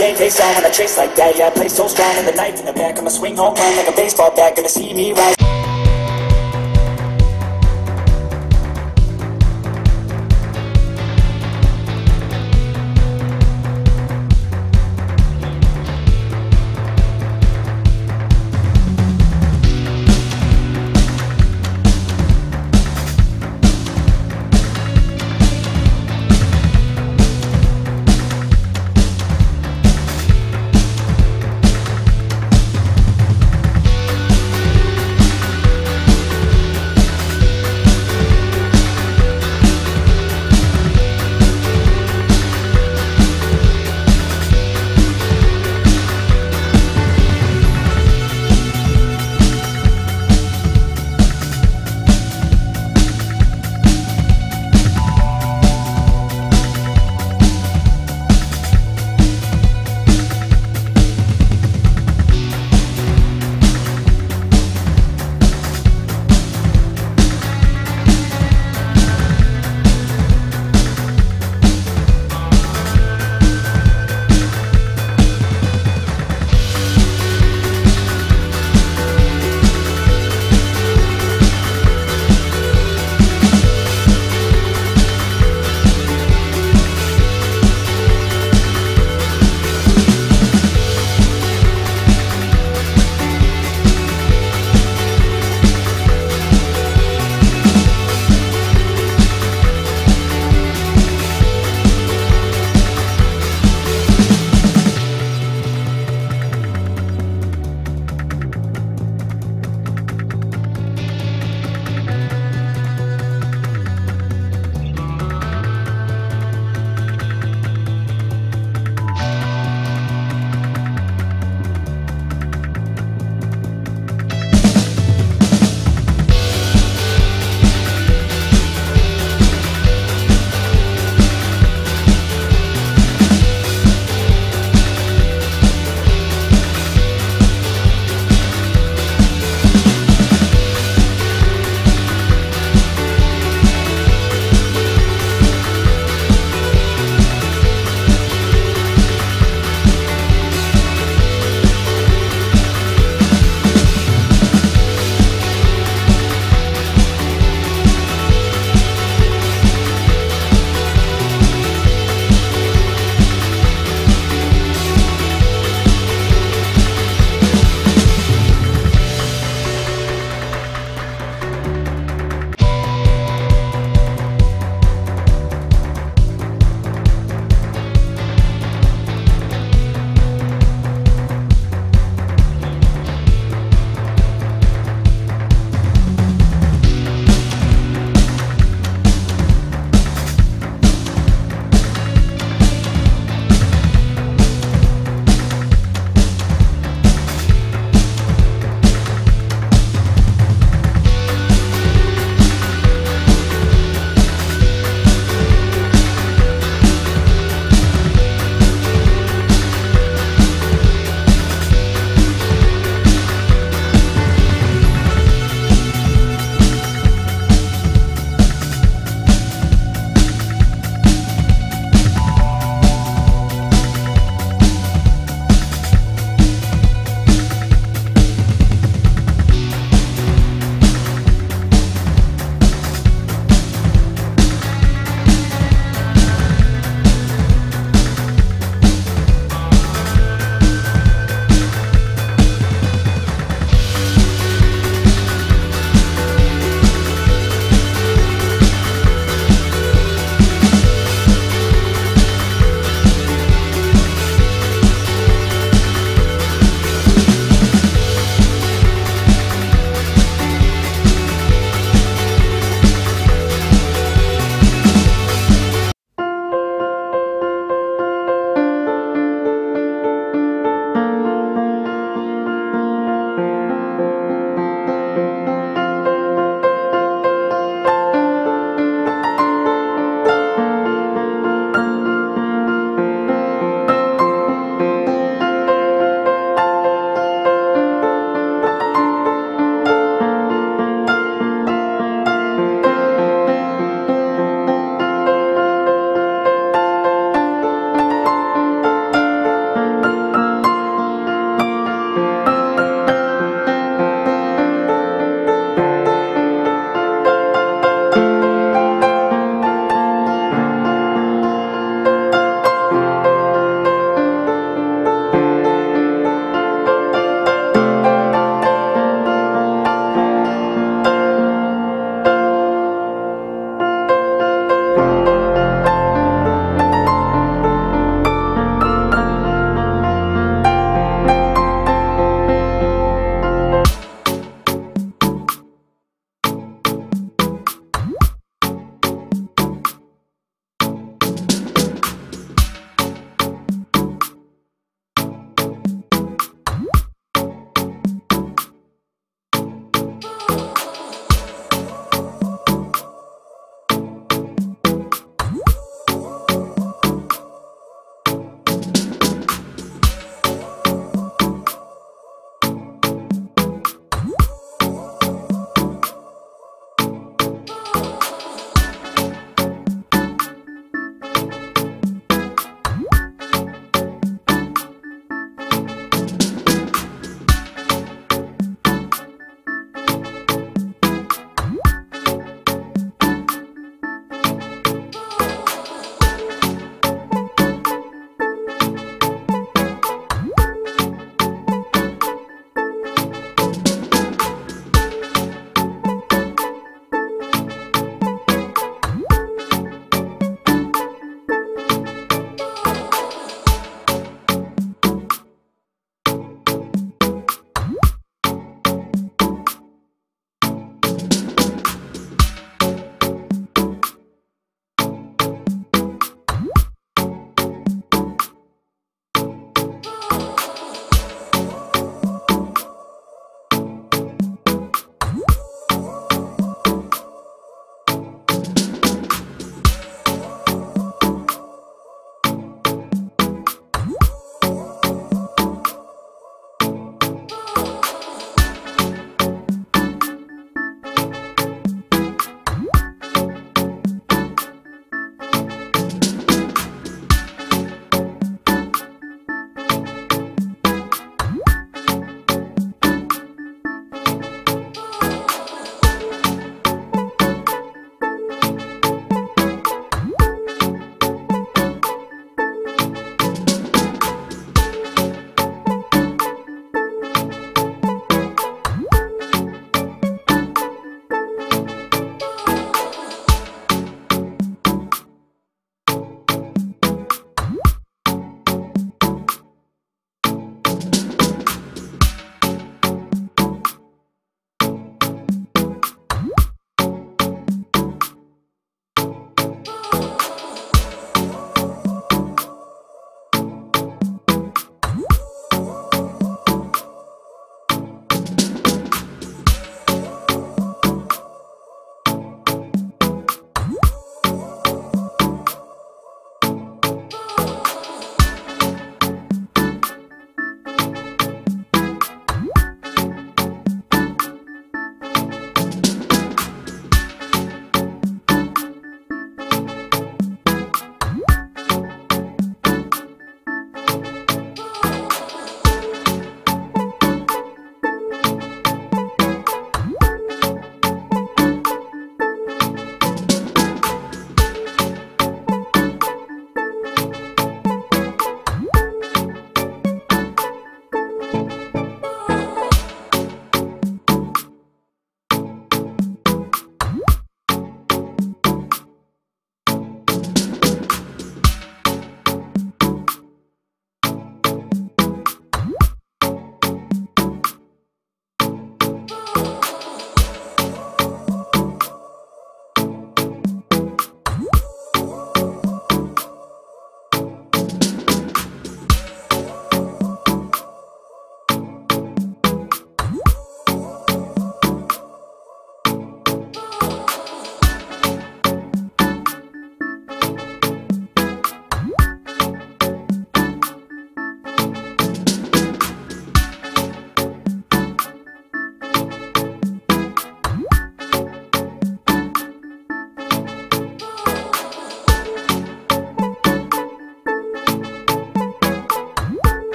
game face on when I chase like that. Yeah, I play so strong in the knife in the back. I'ma swing home run like a baseball bat. Gonna see me rise.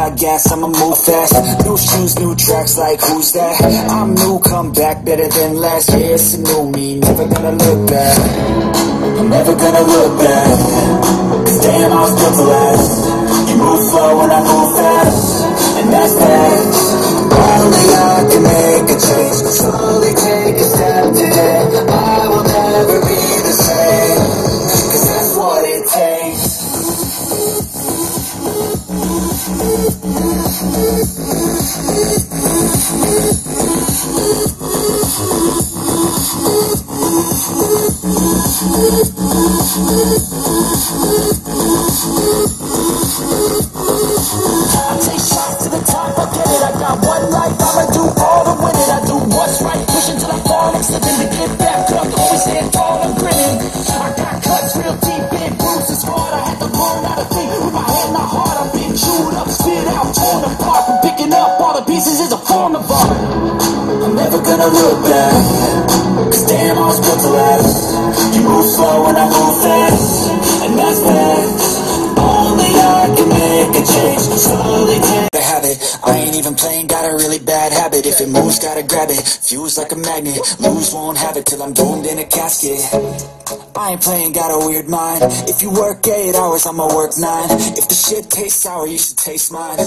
got gas, I'ma move fast. New shoes, new tracks, like who's that? I'm new, come back, better than last. Yeah, it's a new me, never gonna look back. I'm never gonna look back, cause damn, I was built to last. You move slow and I move fast, and that's that. Only I can make a change, slowly take a step today. I will never be the same, cause that's what it takes. I take shots to the top, I get it. I got one life, I'ma do all to win it. I do what's right, pushing till I fall, I'm slipping to get back up. Always stand tall, I'm grinning. I got cuts real deep, big bruises hard. I had to learn how to think with my head not hard. I've been chewed up, spit out, torn apart. From picking up all the pieces is a form of art. I'm never gonna look back, cause damn, I was built to last. You move slow and I move fast, and that's facts. Only I can make a change, slowly take a habit. I ain't even playing, got a really bad habit. If it moves, gotta grab it, fuse like a magnet. Lose, won't have it till I'm doomed in a casket. I ain't playing, got a weird mind. If you work 8 hours, I'ma work 9. If the shit tastes sour, you should taste mine.